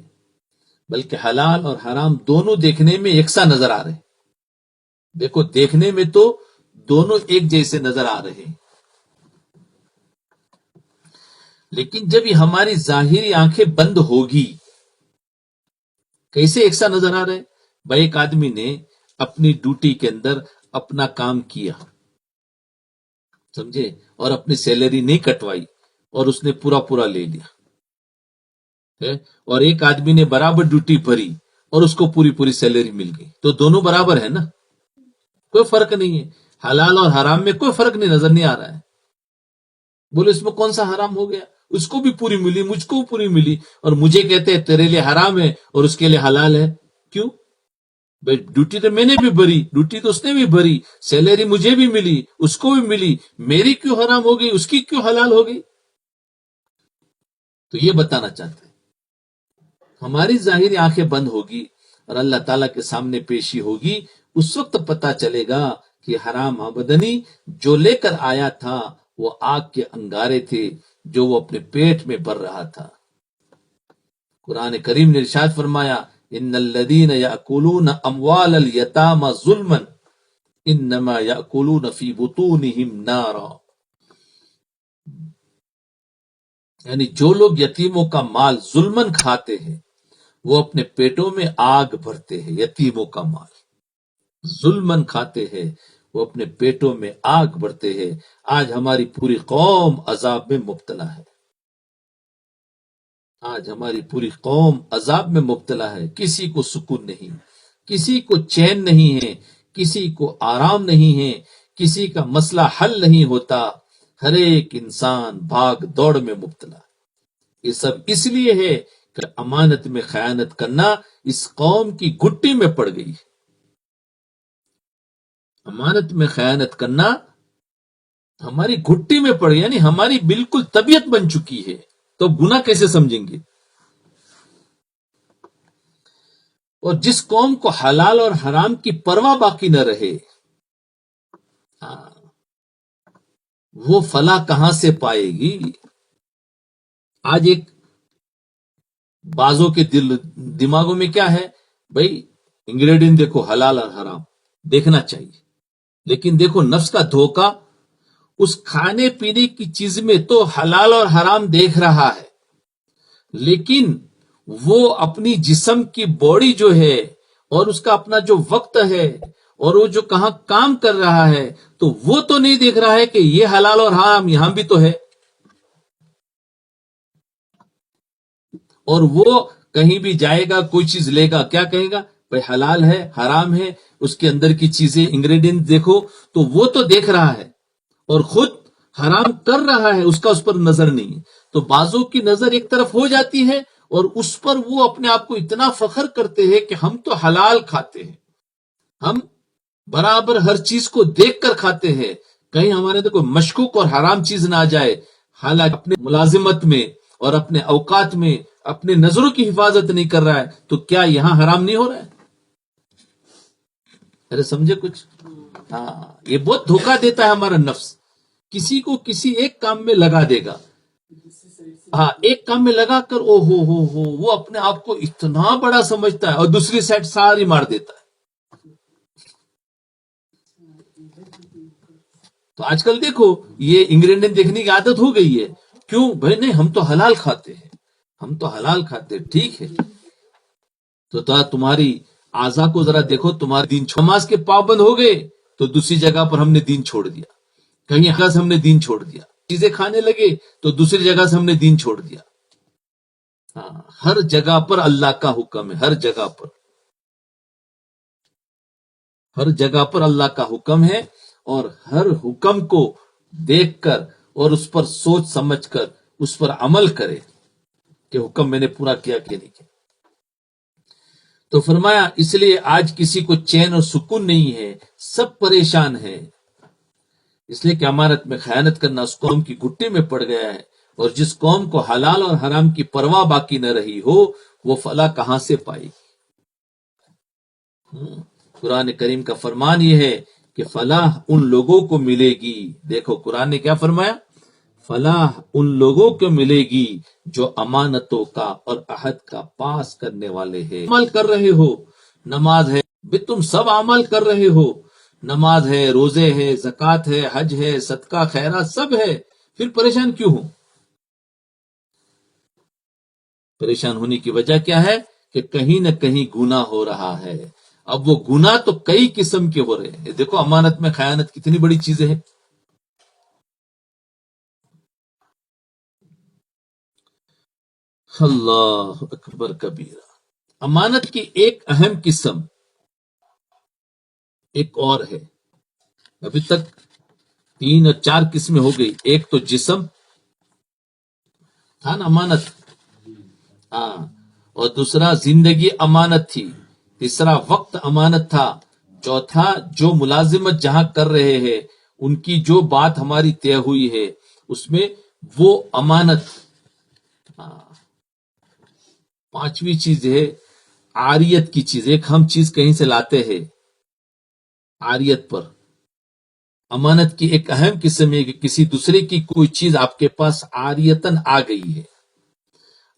بلکہ حلال اور حرام دونوں دیکھنے میں یکساں نظر آ رہے ہیں. دیکھو دیکھنے میں تو دونوں ایک جیسے نظر آ رہے ہیں، لیکن جب یہ ہماری ظاہری آنکھیں بند ہوگی، کیسے ایک سا نظر آ رہا ہے؟ بھائی ایک آدمی نے اپنی ڈیوٹی کے اندر اپنا کام کیا، سمجھے، اور اپنی سیلری نہیں کٹوائی اور اس نے پورا لے لیا ہے، اور ایک آدمی نے برابر ڈیوٹی بھری اور اس کو پوری سیلری مل گئی، تو دونوں برابر ہے نا، کوئی فرق نہیں ہے، حلال اور حرام میں کوئی فرق نہیں، نظر نہیں آ رہا ہے۔ بولے اس میں کون سا حرام ہو گیا؟ اس کو بھی پوری ملی، مجھ کو بھی پوری ملی، اور مجھے کہتے ہیں تیرے لیے حرام ہے اور اس کے لیے حلال ہے۔ کیوں بھائی؟ ڈیوٹی تو میں نے بھی بھری، ڈیوٹی تو اس نے بھی بھری، سیلری مجھے بھی ملی، اس کو بھی ملی، میری کیوں حرام ہو گئی، اس کی کیوں حلال ہو گئی؟ تو یہ بتانا چاہتے ہیں، ہماری ظاہری آنکھیں بند ہوگی اور اللہ تعالیٰ کے سامنے پیشی ہوگی، اس وقت پتا چلے گا کہ حرام آمدنی جو لے کر آیا تھا وہ آگ کے انگارے تھے جو وہ اپنے پیٹ میں بھر رہا تھا۔ قرآن کریم نے ارشاد فرمایا، ان الذین یاکلون اموال الیتامی ظلما انما یاکلون فی بطونہم نارا، یعنی جو لوگ یتیموں کا مال ظلمن کھاتے ہیں وہ اپنے پیٹوں میں آگ بھرتے ہیں۔ یتیموں کا مال ظلمن کھاتے ہیں، وہ اپنے پیٹوں میں آگ بھرتے ہیں۔ آج ہماری پوری قوم عذاب میں مبتلا ہے، آج ہماری پوری قوم عذاب میں مبتلا ہے، کسی کو سکون نہیں، کسی کو چین نہیں ہے، کسی کو آرام نہیں ہے، کسی کا مسئلہ حل نہیں ہوتا، ہر ایک انسان بھاگ دوڑ میں مبتلا ہے۔ یہ سب اس لیے ہے کہ امانت میں خیانت کرنا اس قوم کی گھٹی میں پڑ گئی ہے۔ امانت میں خیانت کرنا ہماری گھٹی میں پڑ گئی، یعنی ہماری بالکل طبیعت بن چکی ہے، تو گناہ کیسے سمجھیں گے؟ اور جس قوم کو حلال اور حرام کی پرواہ باقی نہ رہے، وہ فلاح کہاں سے پائے گی؟ آج ایک بازوں کے دماغوں میں کیا ہے؟ بھائی انگریڈینٹ دیکھو، حلال اور حرام دیکھنا چاہیے، لیکن دیکھو نفس کا دھوکہ، اس کھانے پینے کی چیز میں تو حلال اور حرام دیکھ رہا ہے، لیکن وہ اپنی جسم کی باڈی جو ہے اور اس کا اپنا جو وقت ہے اور وہ جو کہاں کام کر رہا ہے، تو وہ تو نہیں دیکھ رہا ہے کہ یہ حلال اور حرام یہاں بھی تو ہے۔ اور وہ کہیں بھی جائے گا، کوئی چیز لے گا، کیا کہے گا؟ بھائی حلال ہے، حرام ہے، اس کے اندر کی چیزیں انگریڈینٹ دیکھو، تو وہ تو دیکھ رہا ہے اور خود حرام کر رہا ہے، اس کا اس پر نظر نہیں ہے۔ تو بعضوں کی نظر ایک طرف ہو جاتی ہے اور اس پر وہ اپنے آپ کو اتنا فخر کرتے ہیں کہ ہم تو حلال کھاتے ہیں، ہم برابر ہر چیز کو دیکھ کر کھاتے ہیں، کہیں ہمارے تو کوئی مشکوک اور حرام چیز نہ آ جائے، حالانکہ اپنے ملازمت میں اور اپنے اوقات میں اپنے نظروں کی حفاظت نہیں کر رہا ہے، تو کیا یہاں حرام نہیں ہو رہا ہے؟ ارے سمجھے کچھ؟ ہاں، یہ بہت دھوکہ دیتا ہے ہمارا نفس، کسی کو کسی ایک کام میں لگا دے گا، ہاں ایک کام میں لگا کر ہو وہ اپنے آپ کو اتنا بڑا سمجھتا ہے اور دوسری سائڈ ساری مار دیتا ہے۔ تو آج کل دیکھو یہ انگریڈینٹ دیکھنے کی عادت ہو گئی ہے، کیوں بھائی؟ نہیں ہم تو حلال کھاتے ہیں، ہم تو حلال کھاتے ہیں، ٹھیک ہے، تو تمہاری اعضا کو ذرا دیکھو، تمہارے دین نماز کے پابند ہو گئے تو دوسری جگہ پر ہم نے دین چھوڑ دیا، کہیں جگہ سے ہم نے دین چھوڑ دیا، چیزیں کھانے لگے تو دوسری جگہ سے ہم نے دین چھوڑ دیا۔ ہاں، ہر جگہ پر اللہ کا حکم ہے، ہر جگہ پر، ہر جگہ پر اللہ کا حکم ہے، اور ہر حکم کو دیکھ کر اور اس پر سوچ سمجھ کر اس پر عمل کرے کہ حکم میں نے پورا کیا کہ نہیں کیا۔ تو فرمایا اس لیے آج کسی کو چین اور سکون نہیں ہے، سب پریشان ہے، اس لیے کہ امانت میں خیانت کرنا اس قوم کی گھٹی میں پڑ گیا ہے، اور جس قوم کو حلال اور حرام کی پرواہ باقی نہ رہی ہو وہ فلاح کہاں سے پائے گی؟ قرآن کریم کا فرمان یہ ہے کہ فلاح ان لوگوں کو ملے گی، دیکھو قرآن نے کیا فرمایا، فلاح ان لوگوں کو ملے گی جو امانتوں کا اور عہد کا پاس کرنے والے ہیں۔ عمل کر رہے ہو، نماز ہے بھی، تم سب عمل کر رہے ہو، نماز ہے، روزے ہے، زکوٰۃ ہے، حج ہے، صدقہ خیرات سب ہے، پھر پریشان کیوں ہو؟ پریشان ہونے کی وجہ کیا ہے کہ کہیں نہ کہیں گناہ ہو رہا ہے. اب وہ گناہ تو کئی قسم کے ہو رہے ہیں. دیکھو امانت میں خیانت کتنی بڑی چیزیں ہیں. اللہ اکبر کبیرہ. امانت کی ایک اہم قسم ایک اور ہے. ابھی تک 3 اور 4 قسمیں ہو گئی. ایک تو جسم تھا نا امانت، ہاں، اور دوسرا زندگی امانت تھی، تیسرا وقت امانت تھا، چوتھا جو ملازمت جہاں کر رہے ہیں ان کی جو بات ہماری طے ہوئی ہے اس میں وہ امانت. ہاں. پانچویں چیز ہے عاریت کی چیز. ایک ہم چیز کہیں سے لاتے ہیں عاریت پر. امانت کی ایک اہم قسم ہے کہ کسی دوسرے کی کوئی چیز آپ کے پاس عاریتن آ گئی ہے.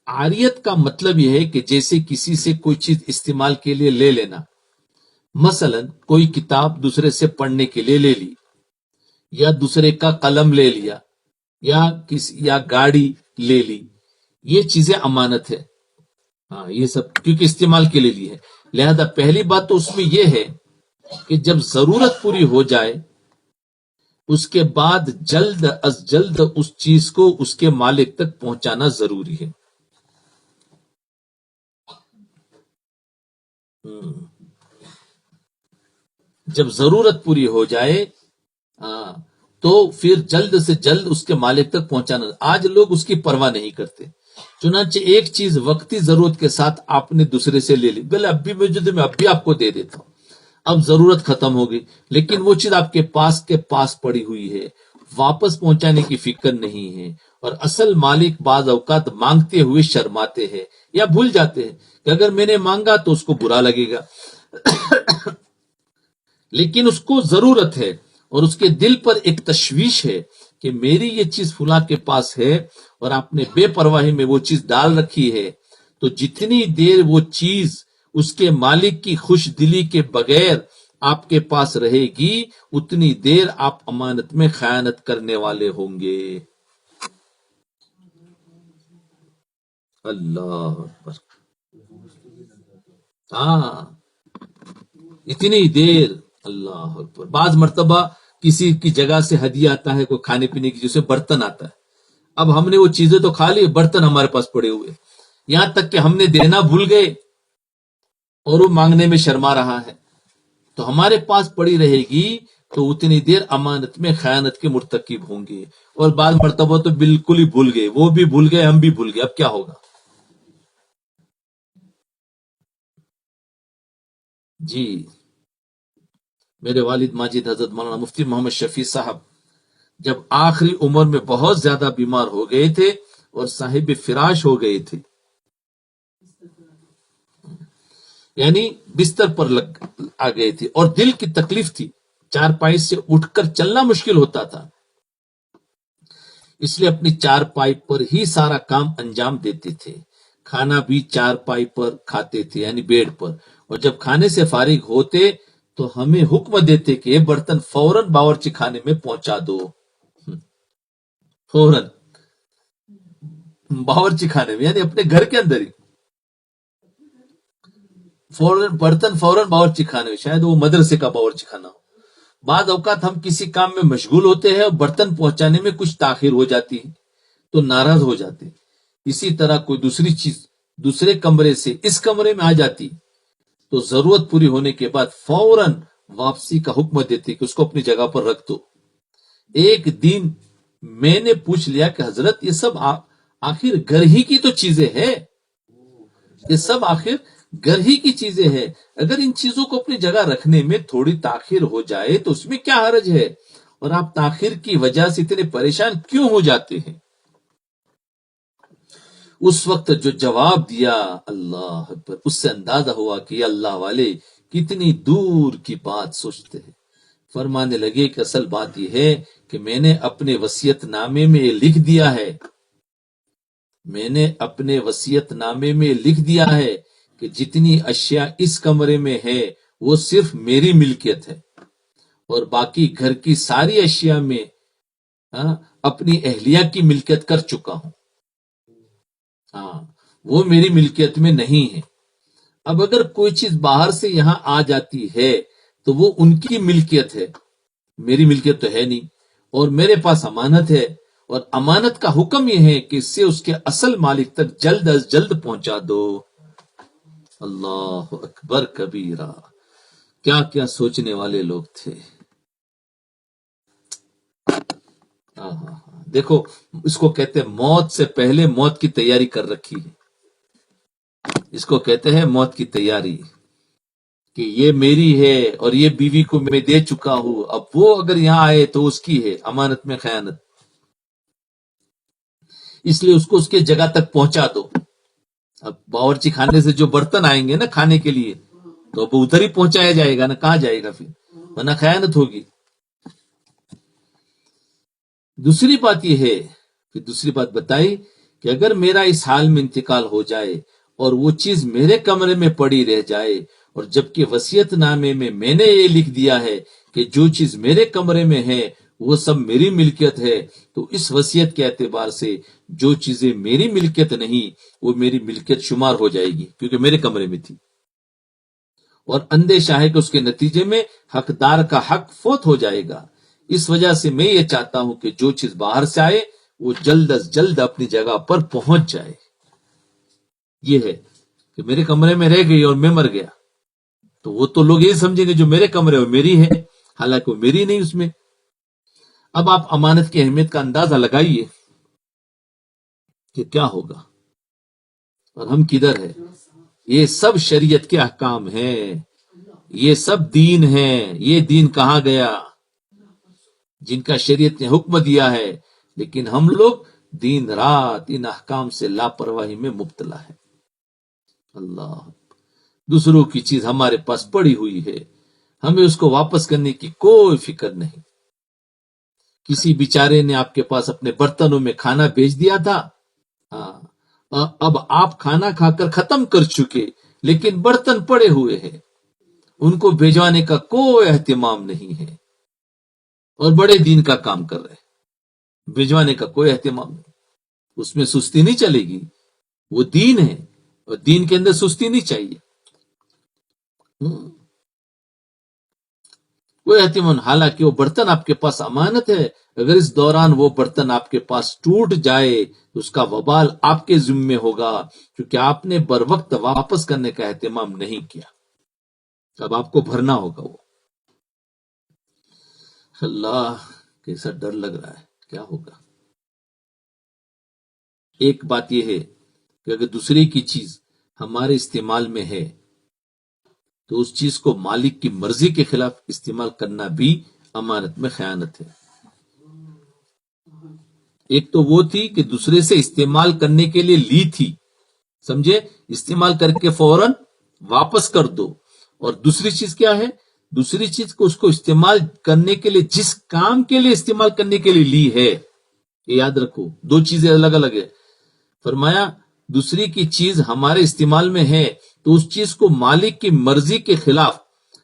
عاریت کا مطلب یہ ہے کہ جیسے کسی سے کوئی چیز استعمال کے لیے لے لینا. مثلا کوئی کتاب دوسرے سے پڑھنے کے لیے لے لی، یا دوسرے کا قلم لے لیا، یا گاڑی لے لی. یہ چیزیں امانت ہے. ہاں، یہ سب کیونکہ استعمال کے لیے لی ہے. لہذا پہلی بات تو اس میں یہ ہے کہ جب ضرورت پوری ہو جائے اس کے بعد جلد از جلد اس چیز کو اس کے مالک تک پہنچانا ضروری ہے. جب ضرورت پوری ہو جائے ہاں تو پھر جلد سے جلد اس کے مالک تک پہنچانا. آج لوگ اس کی پرواہ نہیں کرتے. چنانچہ ایک چیز وقتی ضرورت کے ساتھ آپ نے دوسرے سے لے لی، بلے اب بھی موجود ہے، میں اب بھی آپ کو دے دیتا ہوں. اب ضرورت ختم ہوگی لیکن وہ چیز آپ کے پاس پڑی ہوئی ہے، واپس پہنچانے کی فکر نہیں ہے. اور اصل مالک بعض اوقات مانگتے ہوئے شرماتے ہیں یا بھول جاتے ہیں کہ اگر میں نے مانگا تو اس کو برا لگے گا، لیکن اس کو ضرورت ہے اور اس کے دل پر ایک تشویش ہے کہ میری یہ چیز فلاں کے پاس ہے اور آپ نے بے پرواہی میں وہ چیز ڈال رکھی ہے. تو جتنی دیر وہ چیز اس کے مالک کی خوش دلی کے بغیر آپ کے پاس رہے گی اتنی دیر آپ امانت میں خیانت کرنے والے ہوں گے. اللہ اکبر. ہاں، اتنی دیر. اللہ اکبر. بعض مرتبہ کسی کی جگہ سے ہدیہ آتا ہے، کوئی کھانے پینے کی جیسے برتن آتا ہے. اب ہم نے وہ چیزیں تو کھا لی، برتن ہمارے پاس پڑے ہوئے، یہاں تک کہ ہم نے دینا بھول گئے اور وہ مانگنے میں شرما رہا ہے. تو ہمارے پاس پڑی رہے گی تو اتنی دیر امانت میں خیانت کے مرتکب ہوں گے. اور بعض مرتبہ تو بالکل ہی بھول گئے، وہ بھی بھول گئے، ہم بھی بھول گئے. اب کیا ہوگا؟ جی، میرے والد ماجد حضرت مولانا مفتی محمد شفیع صاحب جب آخری عمر میں بہت زیادہ بیمار ہو گئے تھے اور صاحب فراش ہو گئے تھے، یعنی بستر پر آ گئے تھے اور دل کی تکلیف تھی، چارپائی سے اٹھ کر چلنا مشکل ہوتا تھا، اس لیے اپنی چارپائی پر ہی سارا کام انجام دیتے تھے. کھانا بھی چارپائی پر کھاتے تھے یعنی بیڈ پر. اور جب کھانے سے فارغ ہوتے تو ہمیں حکم دیتے کہ یہ برتن فوراً باورچی خانے میں پہنچا دو. فوراً باورچی خانے میں یعنی اپنے گھر کے اندر ہی فوراً برتن فوراً باورچی خانے میں. شاید وہ مدرسے کا باورچی خانہ ہو. بعض اوقات ہم کسی کام میں مشغول ہوتے ہیں اور برتن پہنچانے میں کچھ تاخیر ہو جاتی ہے تو ناراض ہو جاتے. اسی طرح کوئی دوسری چیز دوسرے کمرے سے اس کمرے میں آ جاتی تو ضرورت پوری ہونے کے بعد فوراً واپسی کا حکم دیتے کہ اس کو اپنی جگہ پر رکھ دو. ایک دن میں نے پوچھ لیا کہ حضرت یہ سب آخر گھر ہی کی تو چیزیں ہیں، یہ سب آخر گھر ہی کی چیزیں ہیں، اگر ان چیزوں کو اپنی جگہ رکھنے میں تھوڑی تاخیر ہو جائے تو اس میں کیا حرج ہے، اور آپ تاخیر کی وجہ سے اتنے پریشان کیوں ہو جاتے ہیں؟ اس وقت جو جواب دیا اللہ اکبر، اس سے اندازہ ہوا کہ اللہ والے کتنی دور کی بات سوچتے ہیں. فرمانے لگے کہ اصل بات یہ ہے کہ میں نے اپنے وصیت نامے میں لکھ دیا ہے، میں نے اپنے وصیت نامے میں لکھ دیا ہے کہ جتنی اشیاء اس کمرے میں ہے وہ صرف میری ملکیت ہے، اور باقی گھر کی ساری اشیاء میں اپنی اہلیہ کی ملکیت کر چکا ہوں. ہاں، وہ میری ملکیت میں نہیں ہے. اب اگر کوئی چیز باہر سے یہاں آ جاتی ہے تو وہ ان کی ملکیت ہے، میری ملکیت تو ہے نہیں. اور میرے پاس امانت ہے، اور امانت کا حکم یہ ہے کہ اس سے اس کے اصل مالک تک جلد از جلد پہنچا دو. اللہ اکبر کبیرہ، کیا کیا سوچنے والے لوگ تھے. دیکھو، اس کو کہتے ہیں موت سے پہلے موت کی تیاری کر رکھی ہے. اس کو کہتے ہیں موت کی تیاری، کہ یہ میری ہے اور یہ بیوی کو میں دے چکا ہوں، اب وہ اگر یہاں آئے تو اس کی ہے. امانت میں خیانت. اس لیے اس کو اس کے جگہ تک پہنچا دو. اب باورچی خانے سے جو برتن آئیں گے نا کھانے کے لیے، تو اب ادھر ہی پہنچایا جائے گا نا، کہاں جائے گا پھر، ورنہ خیانت ہوگی. دوسری بات یہ ہے، پھر دوسری بات بتائی کہ اگر میرا اس حال میں انتقال ہو جائے اور وہ چیز میرے کمرے میں پڑی رہ جائے، اور جبکہ وصیت نامے میں نے یہ لکھ دیا ہے کہ جو چیز میرے کمرے میں ہے وہ سب میری ملکیت ہے، تو اس وصیت کے اعتبار سے جو چیزیں میری ملکیت نہیں وہ میری ملکیت شمار ہو جائے گی، کیونکہ میرے کمرے میں تھی. اور اندیشہ ہے کہ اس کے نتیجے میں حقدار کا حق فوت ہو جائے گا. اس وجہ سے میں یہ چاہتا ہوں کہ جو چیز باہر سے آئے وہ جلد از جلد اپنی جگہ پر پہنچ جائے. یہ ہے کہ میرے کمرے میں رہ گئی اور میں مر گیا تو وہ تو لوگ یہ سمجھیں گے جو میرے کمرے وہ میری ہے، حالانکہ وہ میری نہیں اس میں. اب آپ امانت کی اہمیت کا اندازہ لگائیے کہ کیا ہوگا، اور ہم کدھر ہے. یہ سب شریعت کے احکام ہیں، یہ سب دین ہے. یہ دین کہاں گیا جن کا شریعت نے حکم دیا ہے، لیکن ہم لوگ دن رات ان احکام سے لاپرواہی میں مبتلا ہے. اللہ، دوسروں کی چیز ہمارے پاس پڑی ہوئی ہے، ہمیں اس کو واپس کرنے کی کوئی فکر نہیں. کسی بیچارے نے آپ کے پاس اپنے برتنوں میں کھانا بھیج دیا تھا، ہاں، اب آپ کھانا کھا کر ختم کر چکے لیکن برتن پڑے ہوئے ہیں، ان کو بھیجوانے کا کوئی اہتمام نہیں ہے، اور بڑے دین کا کام کر رہے ہیں، بھیجوانے کا کوئی اہتمام نہیں. اس میں سستی نہیں چلے گی، وہ دین ہے اور دین کے اندر سستی نہیں چاہیے. کوئی اہتمام. حالانکہ وہ برتن آپ کے پاس امانت ہے، اگر اس دوران وہ برتن آپ کے پاس ٹوٹ جائے تو اس کا وبال آپ کے ذمے ہوگا، کیونکہ آپ نے بر وقت واپس کرنے کا اہتمام نہیں کیا. اب آپ کو بھرنا ہوگا وہ. اللہ، کیسا ڈر لگ رہا ہے، کیا ہوگا. ایک بات یہ ہے کہ اگر دوسرے کی چیز ہمارے استعمال میں ہے تو اس چیز کو مالک کی مرضی کے خلاف استعمال کرنا بھی امانت میں خیانت ہے. ایک تو وہ تھی کہ دوسرے سے استعمال کرنے کے لیے لی تھی، سمجھے، استعمال کر کے فوراً واپس کر دو. اور دوسری چیز کیا ہے، دوسری چیز کو اس کو استعمال کرنے کے لیے، جس کام کے لیے استعمال کرنے کے لیے لی ہے، یہ یاد رکھو، دو چیزیں الگ الگ ہے. فرمایا دوسری کی چیز ہمارے استعمال میں ہے تو اس چیز کو مالک کی مرضی کے خلاف،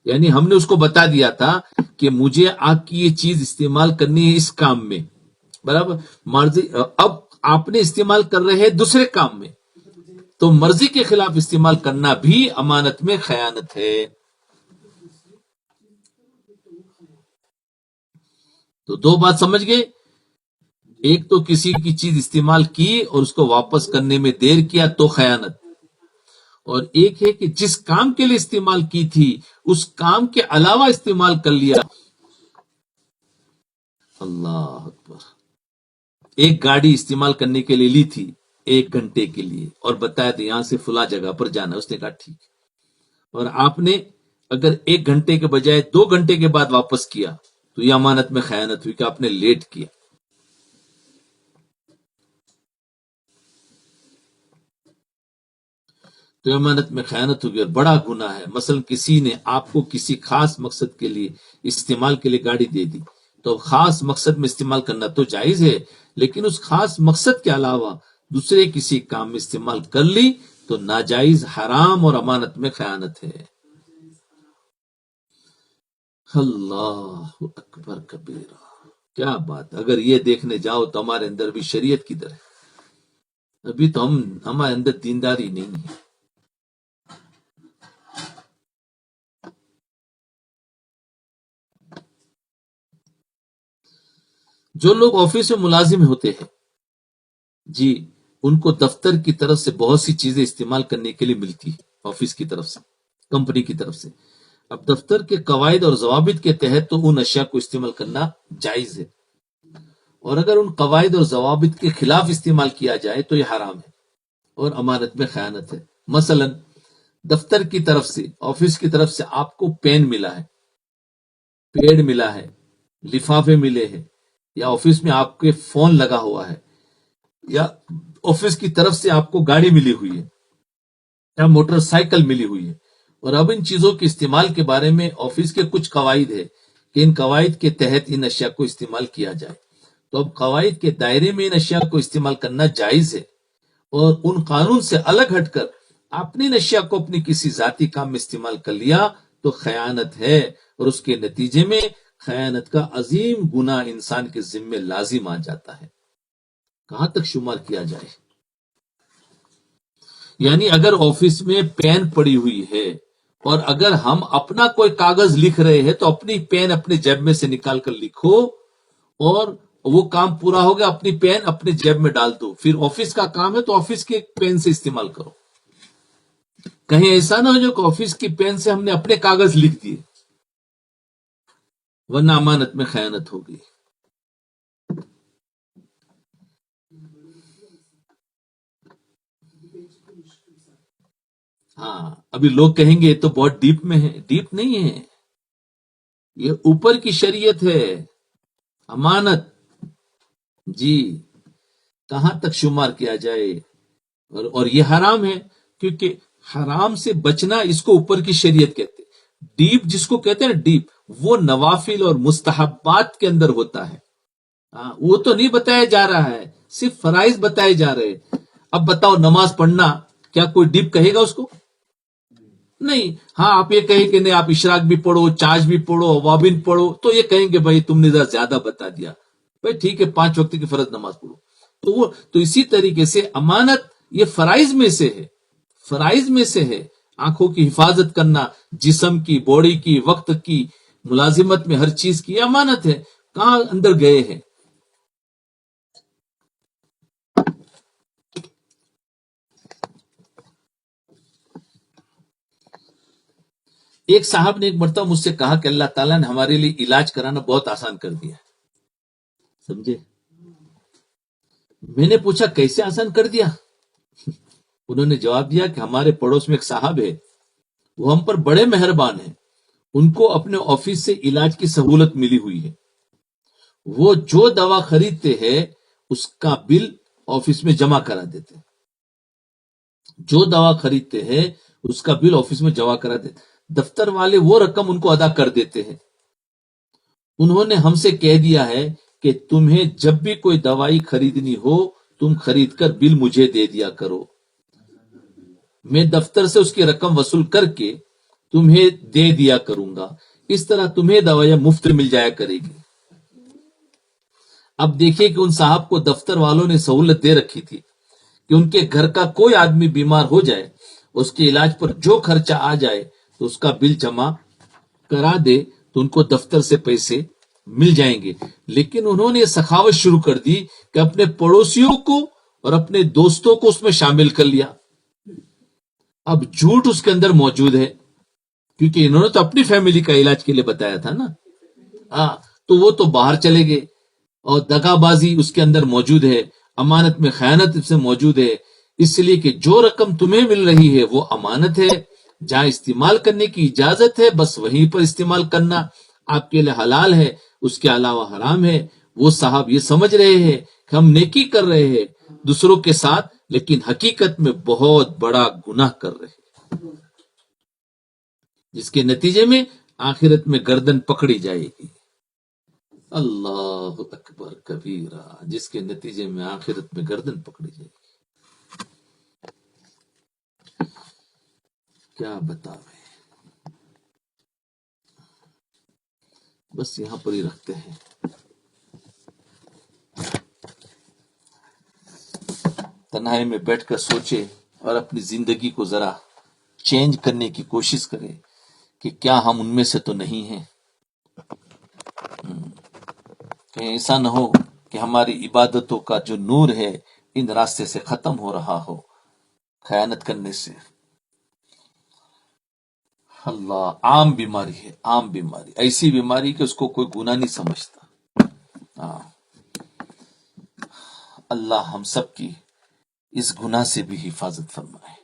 یعنی ہم نے اس کو بتا دیا تھا کہ مجھے آپ کی یہ چیز استعمال کرنی ہے اس کام میں، برابر، مرضی. اب آپ نے استعمال کر رہے ہیں دوسرے کام میں، تو مرضی کے خلاف استعمال کرنا بھی امانت میں خیانت ہے. تو دو بات سمجھ گئے، ایک تو کسی کی چیز استعمال کی اور اس کو واپس کرنے میں دیر کیا تو خیانت، اور ایک ہے کہ جس کام کے لیے استعمال کی تھی اس کام کے علاوہ استعمال کر لیا. اللہ اکبر. ایک گاڑی استعمال کرنے کے لیے لی تھی 1 گھنٹے کے لیے اور بتایا تھا یہاں سے فلاں جگہ پر جانا، اس نے کہا ٹھیک، اور آپ نے اگر 1 گھنٹے کے بجائے 2 گھنٹے کے بعد واپس کیا تو یہ امانت میں خیانت ہوئی کہ آپ نے لیٹ کیا. تو امانت میں خیانت ہوگی اور بڑا گناہ ہے. مثلا کسی نے آپ کو کسی خاص مقصد کے لیے استعمال کے لیے گاڑی دے دی، تو خاص مقصد میں استعمال کرنا تو جائز ہے، لیکن اس خاص مقصد کے علاوہ دوسرے کسی کام میں استعمال کر لی تو ناجائز، حرام اور امانت میں خیانت ہے. اللہ اکبر کبیرہ، کیا بات. اگر یہ دیکھنے جاؤ تو ہمارے اندر بھی شریعت کی در ہے. ابھی تو ہمارے اندر دینداری نہیں ہے. جو لوگ آفس میں ملازم ہوتے ہیں جی، ان کو دفتر کی طرف سے بہت سی چیزیں استعمال کرنے کے لیے ملتی ہے، آفس کی طرف سے، کمپنی کی طرف سے. اب دفتر کے قواعد اور ضوابط کے تحت تو ان اشیاء کو استعمال کرنا جائز ہے، اور اگر ان قواعد اور ضوابط کے خلاف استعمال کیا جائے تو یہ حرام ہے اور امانت میں خیانت ہے. مثلا دفتر کی طرف سے، آفس کی طرف سے آپ کو پین ملا ہے، پیڈ ملا ہے، لفافے ملے ہیں، یا آفس میں آپ کے فون لگا ہوا ہے، یا آفس کی طرف سے آپ کو گاڑی ملی ہوئی ہے یا موٹر سائیکل ملی ہوئی ہے، اور اب ان چیزوں کے استعمال کے بارے میں آفس کے کچھ قواعد ہے کہ ان قواعد کے تحت ان اشیاء کو استعمال کیا جائے. تو اب قواعد کے دائرے میں ان اشیاء کو استعمال کرنا جائز ہے، اور ان قانون سے الگ ہٹ کر آپ نے ان اشیاء کو اپنی کسی ذاتی کام میں استعمال کر لیا تو خیانت ہے، اور اس کے نتیجے میں خیانت کا عظیم گناہ انسان کے ذمے لازم آ جاتا ہے. کہاں تک شمار کیا جائے؟ یعنی اگر آفس میں پین پڑی ہوئی ہے اور اگر ہم اپنا کوئی کاغذ لکھ رہے ہیں تو اپنی پین اپنے جیب میں سے نکال کر لکھو، اور وہ کام پورا ہو گیا، اپنی پین اپنے جیب میں ڈال دو. پھر آفس کا کام ہے تو آفس کے پین سے استعمال کرو. کہیں ایسا نہ ہو جو کہ آفس کی پین سے ہم نے اپنے کاغذ لکھ دیے، ورنہ امانت میں خیانت ہوگی. ہاں، ابھی لوگ کہیں گے یہ تو بہت ڈیپ میں ہے. ڈیپ نہیں ہے، یہ اوپر کی شریعت ہے. امانت جی، کہاں تک شمار کیا جائے؟ اور یہ حرام ہے، کیونکہ حرام سے بچنا اس کو اوپر کی شریعت کہتے ہیں. ڈیپ جس کو کہتے ہیں نا، ڈیپ، وہ نوافل اور مستحبات کے اندر ہوتا ہے. وہ تو نہیں بتایا جا رہا ہے، صرف فرائض بتائے جا رہے ہیں. اب بتاؤ، نماز پڑھنا کیا کوئی ڈیپ کہے گا اس کو؟ نہیں. ہاں، آپ یہ کہیں کہ نہیں، آپ اشراق بھی پڑھو، چاش بھی پڑھو، وابن پڑھو، تو یہ کہیں گے بھائی تم نے ذرا زیادہ بتا دیا. بھائی ٹھیک ہے، 5 وقت کی فرض نماز پڑھو. تو اسی طریقے سے امانت یہ فرائض میں سے ہے، فرائض میں سے ہے. آنکھوں کی حفاظت کرنا، جسم کی، باڈی کی، وقت کی، ملازمت میں ہر چیز کی امانت ہے. کہاں اندر گئے ہیں؟ ایک صاحب نے ایک مرتبہ مجھ سے کہا کہ اللہ تعالیٰ نے ہمارے لیے علاج کرانا بہت آسان کر دیا. سمجھے؟ میں نے پوچھا کیسے آسان کر دیا؟ انہوں نے جواب دیا کہ ہمارے پڑوس میں ایک صاحب ہے، وہ ہم پر بڑے مہربان ہیں. ان کو اپنے آفس سے علاج کی سہولت ملی ہوئی ہے. وہ جو دوا خریدتے ہیں اس کا بل آفس میں جمع کرا دیتے ہیں. جو دوا خریدتے ہیں اس کا بل آفس میں جمع کرا دیتے. دفتر والے وہ رقم ان کو ادا کر دیتے ہیں. انہوں نے ہم سے کہہ دیا ہے کہ تمہیں جب بھی کوئی دوائی خریدنی ہو تم خرید کر بل مجھے دے دیا کرو، میں دفتر سے اس کی رقم وصول کر کے تمہیں دے دیا کروں گا. اس طرح تمہیں دوائیاں مفت مل جایا کرے گی. اب دیکھیے کہ ان صاحب کو دفتر والوں نے سہولت دے رکھی تھی کہ ان کے گھر کا کوئی آدمی بیمار ہو جائے، اس کے علاج پر جو خرچہ آ جائے تو اس کا بل جمع کرا دے تو ان کو دفتر سے پیسے مل جائیں گے. لیکن انہوں نے یہ سخاوت شروع کر دی کہ اپنے پڑوسیوں کو اور اپنے دوستوں کو اس میں شامل کر لیا. اب جھوٹ اس کے اندر موجود ہے، کیونکہ انہوں نے تو اپنی فیملی کا علاج کے لیے بتایا تھا نا. تو وہ تو باہر چلے گئے، اور دغا بازی اس کے اندر موجود ہے، امانت میں خیانت سے موجود ہے. اس لیے کہ جو رقم تمہیں مل رہی ہے وہ امانت ہے، جہاں استعمال کرنے کی اجازت ہے بس وہیں پر استعمال کرنا آپ کے لیے حلال ہے، اس کے علاوہ حرام ہے. وہ صاحب یہ سمجھ رہے ہیں کہ ہم نیکی کر رہے ہیں دوسروں کے ساتھ، لیکن حقیقت میں بہت بڑا گناہ کر رہے ہیں، جس کے نتیجے میں آخرت میں گردن پکڑی جائے گی. اللہ اکبر کبیرہ، جس کے نتیجے میں آخرت میں گردن پکڑی جائے گی. کیا بتاوے، بس یہاں پر ہی رکھتے ہیں. تنہائی میں بیٹھ کر سوچے اور اپنی زندگی کو ذرا چینج کرنے کی کوشش کرے کہ کیا ہم ان میں سے تو نہیں ہیں. کہیں ایسا نہ ہو کہ ہماری عبادتوں کا جو نور ہے ان راستے سے ختم ہو رہا ہو خیانت کرنے سے. اللہ، عام بیماری ہے، عام بیماری، ایسی بیماری کہ اس کو کوئی گناہ نہیں سمجھتا. ہاں، اللہ ہم سب کی اس گناہ سے بھی حفاظت فرمائے.